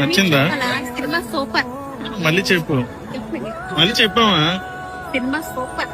నచ్చిందా? Cinema super. మళ్ళీ చెప్పు, మళ్ళీ చెప్పావా? Cinema super.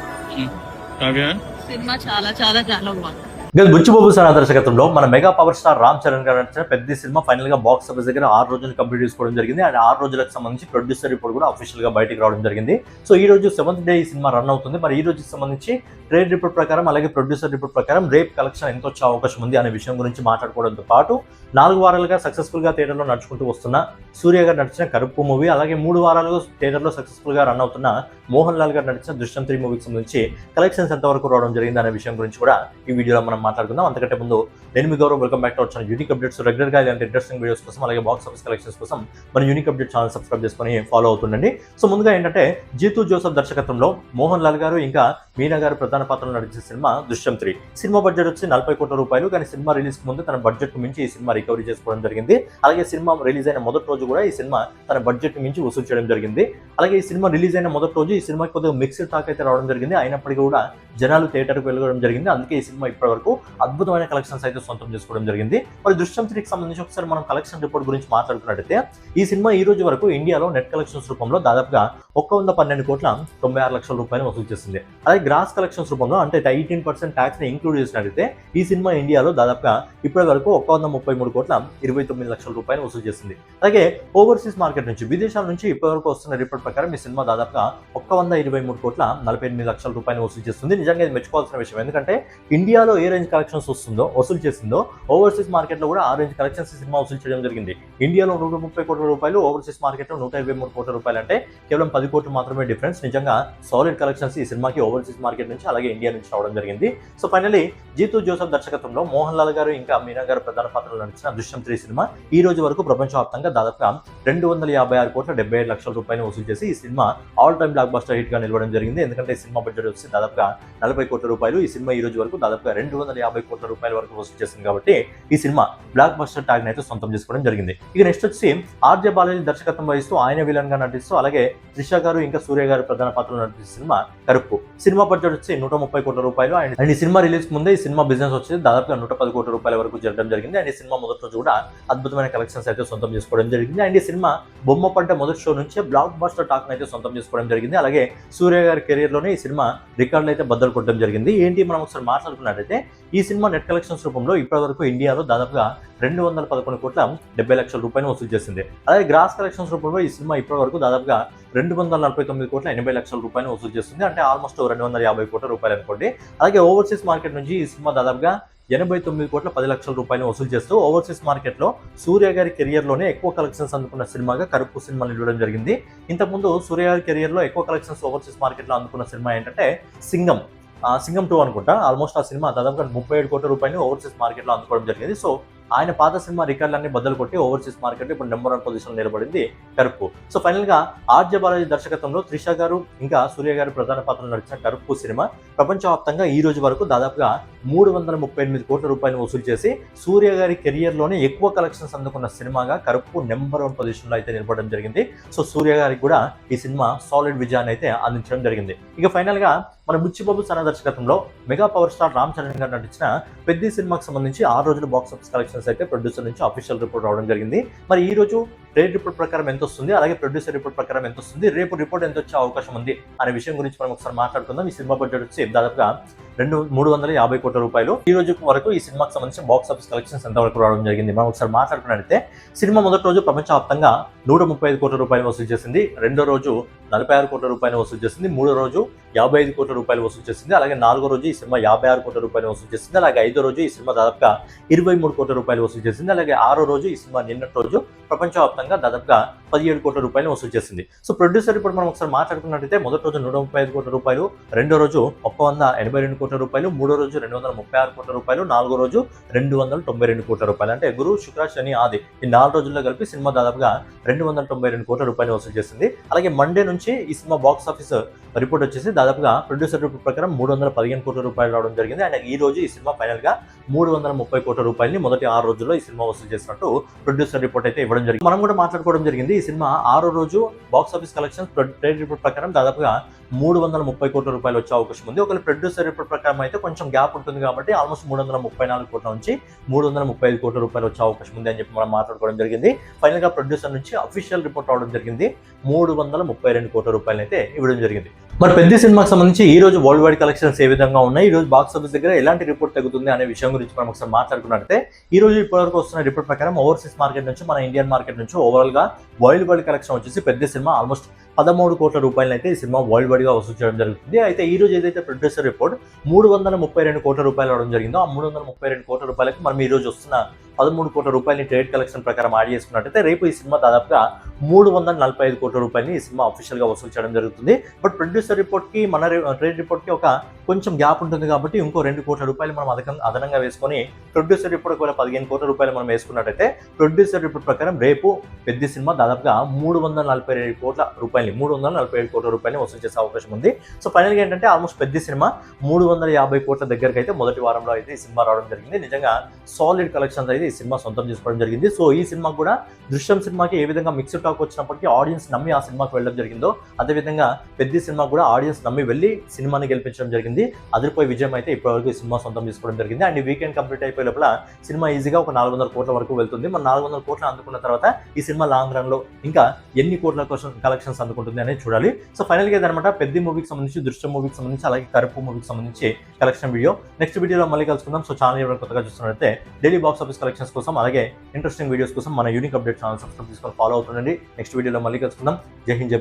కావ్య, సినిమా చాలా చాలా చాలా బాగుంది. బుచ్చిబాబు సార్ దర్శకత్వంలో మన mega power star Ram Charan గారు నడిచిన పెద్ద సినిమా ఫైనల్ గా బాక్స్ ఆఫీస్ దగ్గర 6 రోజులు కంప్లీట్ చేసుకోవడం జరిగింది. అండ్ 6 రోజులకు సంబంధించి ప్రొడ్యూసర్ రిపోర్ట్ కూడా అఫీషియల్ గా బయటకు రావడం జరిగింది. సో ఈ రోజు 7th డే ఈ సినిమా రన్ అవుతుంది. మరి ఈ రోజుకి సంబంధించి ట్రేడ్ రిపోర్ట్ ప్రకారం అలాగే ప్రొడ్యూసర్ రిపోర్ట్ ప్రకారం రేపు కలెక్షన్ ఎంత వచ్చే అవకాశం ఉంది అనే విషయం గురించి మాట్లాడుకోవడంతో పాటు 4 వారాలుగా సక్సెస్ఫుల్ గా థియేటర్లో నడుచుకుంటూ వస్తున్న సూర్య గారు నడిచిన కరుపు మూవీ, అలాగే 3 వారాలుగా థియేటర్లో సక్సెస్ఫుల్ గా రన్ అవుతున్న మోహన్ లాల్ గారు నడిచిన దృశ్యం 3 మూవీకి సంబంధించి కలెక్షన్స్ ఎంతవరకు రావడం జరిగింది అనే విషయం గురించి కూడా ఈ వీడియోలో మనం మాట్లాడుకుందాం. అంతకంటే ముందు నేను మీ Gaurav, welcome back to our channel unique updates. Regular గా ఇలాంటి ఇంట్రెస్టింగ్ వీడియోస్ కోసం అలాగే బాక్స్ ఆఫీస్ కలెక్షన్స్ కోసం మన యూనిక్ అప్డేట్ ఛానల్ సబ్స్క్రైబ్ చేసుకొని ఫాలో అవుతుండండి. సో ముందుగా ఏంటంటే జీతూ జోసెఫ్ దర్శకత్వంలో మోహన్ లాల్ గారు ఇంకా మీనా గారు ప్రధాన పాత్రలో నడిచిన సినిమా దృశ్యం 3. సినిమా బడ్జెట్ వచ్చి 40 కోట్ల రూపాయలు. కానీ సినిమా రిలీజ్ కు ముందు తన బడ్జెట్ మించి ఈ సినిమా రికవరీ చేసుకోవడం జరిగింది. అలాగే సినిమా రిలీజ్ అయిన మొదటి రోజు కూడా ఈ సినిమా తన బడ్జెట్ మించి వసూలు చేయడం జరిగింది. అలాగే ఈ సినిమా రిలీజ్ అయిన మొదటి రోజు ఈ సినిమాకి కొద్దిగా మిక్స్డ్ టాక్ అయితే రావడం జరిగింది. అయినప్పటికీ కూడా జనాలు థియేటర్కి వెళ్ళడం జరిగింది. అందుకే ఈ సినిమా ఇప్పటి వరకు అద్భుతమైన కలెక్షన్స్ అయితే సొంతం చేసుకోవడం జరిగింది. మరి దృశ్యం 3కి సంబంధించి ఒకసారి మనం కలెక్షన్ రిపోర్ట్ గురించి మాట్లాడుకున్నట్టయితే ఈ సినిమా ఈ రోజు వరకు ఇండియాలో నెట్ కలెక్షన్స్ రూపంలో దాదాపుగా 112 కోట్ల 96 లక్షల రూపాయలు వసూలు చేసింది. అలాగే గ్రాస్ కలెక్షన్స్ రూపంలో అంటే 18% ట్యాక్స్ ని ఇంక్లూడ్ చేసినట్టయితే ఈ సినిమా ఇండియాలో దాదాపుగా ఇప్పటి వరకు 133 కోట్ల 29 లక్షల రూపాయలు వసూలు చేసింది. అలాగే ఓవర్సీస్ మార్కెట్ నుంచి, విదేశాల నుంచి ఇప్పటి వరకు వస్తున్న రిపోర్ట్ ప్రకారం ఈ సినిమా దాదాపుగా 123 కోట్ల 48 లక్షల రూపాయలు వసూలు చేస్తుంది. నిజంగా ఇది మెచ్చుకోవాల్సిన విషయం. ఎందుకంటే ఇండియాలో ఏ రేంజ్ కలెక్షన్స్ వసూలు చేసిందో ఓవర్సీస్ మార్కెట్ లో కూడా ఆ రేంజ్ కలెక్షన్స్ సినిమా వసూలు చేయడం జరిగింది. ఇండియాలో 130 కోట్ల రూపాయలు, ఓవర్సీస్ మార్కెట్ లో 123 కోట్ల రూపాయలు, అంటే కేవలం 10 కోట్లు మాత్రమే డిఫరెన్స్. నిజంగా సాలిడ్ కలెక్షన్స్ ఈ సినిమాకి ఓవర్సీస్ మార్కెట్ నుంచి అలాగే ఇండియా నుంచి రావడం జరిగింది. సో ఫైనలీ జీతూ జోసెఫ్ దర్శకత్వంలో మోహన్ లాల్ గారు ఇంకా మీనా గారు ప్రధాన పాత్రలో నడిచిన దృశ్యం 3 సినిమా ఈ రోజు వరకు ప్రపంచవ్యాప్తంగా దాదాపుగా 256 కోట్ల 75 లక్షల రూపాయలు వసూలు చేసి ఈ cinema all time block buster hit గా నిలవడం జరిగింది. ఎందుకంటే ఈ సినిమా బడ్జెట్ వచ్చి దాదాపుగా 40 కోట్ల రూపాయలు. ఈ సినిమా ఈ రోజు వరకు దాదాపుగా 250 కోట్ల రూపాయల వరకు వసూలు చేసింది. కాబట్టి ఈ సినిమా బ్లాక్ బస్టర్ ట్యాగ్ అయితే సొంతం చేసుకోవడం జరిగింది. ఇక నెక్స్ట్ వచ్చి ఆర్జే బాలాజీ దర్శకత్వం వహిస్తూ ఆయన విలన్ గా నటిస్తూ అలాగే త్రిష గారు ఇంకా సూర్య గారు ప్రధాన పాత్రలో నటించిన సినిమా కరుపు. సినిమా బడ్జెట్ వచ్చి 130 కోట్ల రూపాయలు. అండ్ ఈ సినిమా రిలీజ్ ముందే ఈ సినిమా బిజినెస్ వచ్చి దాదాపుగా 110 కోట్ల రూపాయల వరకు జరగడం జరిగింది. అండ్ ఈ సినిమా మొదటి రోజు కూడా అద్భుతమైన కలెక్షన్స్ అయితే సొంతం చేసుకోవడం జరిగింది. అండ్ ఈ సినిమా బొమ్మ పంట మొదటి షో నుంచే బ్లాక్ బస్టర్ టాక్ అయితే సొంతం చేసుకోవడం జరిగింది. అలాగే సూర్య గారి కెరీర్ లోనే ఈ సినిమా రికార్డులు అయితే బద్దలు కొట్టడం జరిగింది. ఏంటి మనం ఒకసారి మాట్లాడుకున్నట్టయితే ఈ సినిమా నెట్ కలెక్షన్స్ రూపంలో ఇప్పటి వరకు ఇండియాలో దాదాపుగా 211 కోట్ల 70 లక్షల రూపాయలు వసూలు చేసింది. అలాగే గ్రాస్ కలెక్షన్స్ రూపంలో ఈ సినిమా ఇప్పటి వరకు దాదాపుగా 249 కోట్ల 80 లక్షల రూపాయలు వసూలు చేస్తుంది. అంటే ఆల్మోస్ట్ 250 కోట్ల రూపాయలు అనుకోండి. అలాగే ఓవర్సీస్ మార్కెట్ నుంచి ఈ సినిమా దాదాపుగా 89 కోట్ల 10 లక్షల రూపాయలు వసూలు చేస్తూ ఓవర్సీస్ మార్కెట్ లో సూర్య గారి కెరియర్ లోనే ఎక్కువ కలెక్షన్స్ అందుకున్న సినిమాగా కరుపు సినిమా నిలవడం జరిగింది. ఇంతకుముందు సూర్య గారి కెరియర్ లో ఎక్కువ కలెక్షన్స్ ఓవర్సీస్ మార్కెట్ లో అందుకున్న సినిమా ఏంటంటే సింగం 2 అనుకుంటా. ఆల్మోస్ట్ ఆ సినిమా దాదాపుగా 37 కోట్ల రూపాయలు ఓవర్సీస్ మార్కెట్ లో అందుకోవడం జరిగింది. సో ఆయన పాత సినిమా రికార్డులన్నీ బద్దలు కొట్టి ఓవర్సీస్ మార్కెట్ ఇప్పుడు నెంబర్ 1 పొజిషన్ నిలబడింది కరుపు. సో ఫైనల్ గా ఆర్జే బాలాజీ దర్శకత్వంలో త్రిష గారు ఇంకా సూర్య గారు ప్రధాన పాత్రలో నడిచిన కరుపు సినిమా ప్రపంచవ్యాప్తంగా ఈ రోజు వరకు దాదాపుగా 338 కోట్ల రూపాయలు వసూలు చేసి సూర్య గారి కెరియర్ లోనే ఎక్కువ కలెక్షన్స్ అందుకున్న సినిమాగా కరుపు నెంబర్ 1 పొజిషన్ లో అయితే నిలబడడం జరిగింది. సో సూర్య గారికి కూడా ఈ సినిమా సాలిడ్ విజయాన్ని అయితే అందించడం జరిగింది. ఇక ఫైనల్ గా మన బుచ్చిబాబు సార్ దర్శకత్వంలో mega power star Ram Charan గారు నటించిన పెద్ద సినిమాకి సంబంధించి 6 రోజులు బాక్స్ ఆఫీస్ కలెక్షన్స్ అయితే ప్రొడ్యూసర్ నుంచి అఫీషియల్ రిపోర్ట్ రావడం జరిగింది. మరి ఈ రోజు ట్రేడ్ రిపోర్ట్ ప్రకారం ఎంత వస్తుంది, అలాగే ప్రొడ్యూసర్ రిపోర్ట్ ప్రకారం ఎంత వస్తుంది, రేపు రిపోర్ట్ ఎంత వచ్చే అవకాశం ఉంది అనే విషయం గురించి మనం ఒకసారి మాట్లాడుకుందాం. ఈ సినిమా బడ్జెట్ వచ్చి దాదాపుగా 350 కోట్ల రూపాయలు. ఈ రోజు వరకు ఈ సినిమాకి సంబంధించి బాక్స్ ఆఫీస్ కలెక్షన్స్ ఎంత వరకు రావడం జరిగింది మనం ఒకసారి మాట్లాడుకున్నట్లయితే సినిమా మొదటి రోజు ప్రపంచవ్యాప్తంగా 135 కోట్ల రూపాయలు వసూలు చేసింది. రెండో రోజు 46 కోట్ల రూపాయలు వసూలు చేసింది. మూడో రోజు 55 కోట్ల రూపాయలు వసూలు చేసింది. అలాగే నాలుగో రోజు ఈ సినిమా 56 కోట్ల రూపాయలు వసూలు చేసింది. అలాగే ఐదో రోజు ఈ సినిమా దాదాపుగా 23 కోట్ల రూపాయలు వసూలు చేసింది. అలాగే ఆరో రోజు ఈ సినిమా నిన్నటి రోజు ప్రపంచవ్యాప్తంగా దాదాపుగా 17 కోట్ల రూపాయలు వసూలు చేసింది. సో ప్రొడ్యూసర్ ఇప్పుడు మనం ఒకసారి మాట్లాడుకున్నట్టయితే మొదటి రోజు 135 కోట్ల రూపాయలు, రెండో రోజు 182 కోట్ల రూపాయలు, మూడో రోజు 236 కోట్ల రూపాయలు, నాలుగో రోజు 292 కోట్ల రూపాయలు. అంటే గురు, శుక్ర, శని, ఆది ఈ 4 రోజుల్లో కలిపి సినిమా దాదాపుగా 292 కోట్ల రూపాయలు వసూలు చేసింది. అలాగే మండే నుంచి ఈ సినిమా బాక్స్ ఆఫీస్ రిపోర్ట్ వచ్చేసి దాదాపుగా ప్రొడ్యూసర్ రిపోర్ట్ ప్రకారం 315 కోట్ల రూపాయలు రావడం జరిగింది. అండ్ ఈ రోజు ఈ సినిమా ఫైనల్ గా 330 కోట్ల రూపాయలని మొదటి 6 రోజుల్లో ఈ సినిమా వసూలు చేసినట్టు ప్రొడ్యూసర్ రిపోర్ట్ అయితే ఇవ్వడం జరిగింది. మనం కూడా మాట్లాడుకోవడం జరిగింది. ఈ సినిమా 6వ రోజు box office collections trade report ప్రకారం దాదాపుగా 330 కోట్ల రూపాయలు వచ్చే అవకాశం ఉంది. ఒకవేళ ప్రొడ్యూసర్ రిపోర్ట్ ప్రకారం అయితే కొంచెం గ్యాప్ ఉంటుంది కాబట్టి ఆల్మోస్ట్ 334 కోట్ల నుంచి 335 కోట్ల రూపాయలు వచ్చే అవకాశం ఉంది అని చెప్పి మనం మాట్లాడుకోవడం జరిగింది. ఫైనల్ గా ప్రొడ్యూసర్ నుంచి అఫీషియల్ రిపోర్ట్ రావడం జరిగింది. 332 కోట్ల రూపాయలు అయితే ఇవ్వడం జరిగింది. మరి పెద్ద సినిమాకి సంబంధించి ఈ రోజు వరల్డ్ వైడ్ కలెక్షన్స్ ఏ విధంగా ఉన్నాయి, ఈ రోజు బాక్స్ ఆఫీస్ దగ్గర ఎలాంటి రిపోర్ట్ తగ్గుతుంది అనే విషయం గురించి మనం ఒకసారి మాట్లాడుకున్నట్లయితే ఈ రోజు ఇప్పటివరకు వస్తున్న రిపోర్ట్ ప్రకారం ఓవర్సీస్ మార్కెట్ నుంచి మన ఇండియన్ మార్కెట్ నుంచి ఓవరాల్ గా వరల్డ్ వైడ్ కలెక్షన్ వచ్చేసి పెద్ద సినిమా ఆల్మోస్ట్ 13 కోట్ల రూపాయలు అయితే ఈ సినిమా వరల్డ్ వైడ్ గా వసూలు చేయడం జరుగుతుంది. అయితే ఈ రోజు ఏదైతే ప్రొడ్యూసర్ రిపోర్ట్ 332 కోట్ల రూపాయలు అవడం జరిగిందో ఆ 332 కోట్ల రూపాయలకి మనం ఈ రోజు వస్తున్న 13 కోట్ల రూపాయలని ట్రేడ్ కలెక్షన్ ప్రకారం యాడ్ చేసుకున్నట్టయితే రేపు ఈ సినిమా దాదాపుగా 345 కోట్ల రూపాయలని ఈ సినిమా అఫీషియల్ గా వసూలు చేయడం జరుగుతుంది. బట్ ప్రొడ్యూసర్ రిపోర్ట్ కి మన ట్రేడ్ రిపోర్ట్ కి ఒక కొంచెం గ్యాప్ ఉంటుంది కాబట్టి ఇంకో 2 కోట్ల రూపాయలు మనం అదనంగా వేసుకొని ప్రొడ్యూసర్ రిపోర్ట్ ఒకవేళ 15 కోట్ల రూపాయలు మనం వేసుకున్నట్టయితే ప్రొడ్యూసర్ రిపోర్ట్ ప్రకారం రేపు పెద్ద సినిమా దాదాపుగా 347 కోట్ల రూపాయలని వసూలు చేసే అవకాశం ఉంది. సో ఫైనల్ గా ఏంటంటే ఆల్మోస్ట్ పెద్ద సినిమా 350 కోట్ల దగ్గరకు అయితే మొదటి వారంలో అయితే ఈ సినిమా రావడం జరిగింది. నిజంగా సాలిడ్ కలెక్షన్స్ అయితే ఈ సినిమా సొంతం చేసుకోవడం జరిగింది. సో ఈ సినిమా కూడా దృశ్యం సినిమాకి ఏ విధంగా మిక్స్డ్ టాక్ వచ్చినప్పటికీ ఆడియన్స్ నమ్మి ఆ సినిమాకి వెళ్ళడం జరిగిందో అదేవిధంగా పెద్ద సినిమా కూడా ఆడియన్స్ నమ్మి వెళ్ళి సినిమాని గెలిపించడం జరిగింది. అదిరిపోయి విజయం అయితే ఇప్పటివరకు ఈ సినిమా సొంతం చేసుకోవడం జరిగింది. అండ్ ఈ వీకెండ్ కంప్లీట్ అయిపోయే లోపల సినిమా ఈజీగా ఒక 400 కోట్ల వరకు వెళ్తుంది. మన 400 కోట్లు అందుకున్న తర్వాత ఈ సినిమా లాంగ్ రన్ లో ఇంకా ఎన్ని కోట్ల కలెక్షన్స్ అందుకుంటుంది అనేది చూడాలి. సో ఫైనల్ గా ఇదనమాట పెద్ద మూవీకి సంబంధించి, దృశ్యం మూవీకి సంబంధించి, అలాగే కరుపు మూవీకి సంబంధించి కలెక్షన్ వీడియో. నెక్స్ట్ వీడియోలో మళ్ళీ కలుసుకుందాం. సో ఛానల్ ఎవరైనా కొత్తగా చూస్తున్నట్లయితే డైలీ బాక్స్ ఆఫీస్ కలెక్షన్స్ కోసం అలాగే ఇంట్రెస్టింగ్ వీడియోస్ కోసం మన యూనిక్ అప్డేట్ ఛానల్ సబ్స్క్రైబ్ చేసుకొని ఫాలో అవుతుండండి. నెక్స్ట్ వీడియోలో మళ్ళీ కలుసుకుందాం. జై హింద్, జై భారత్.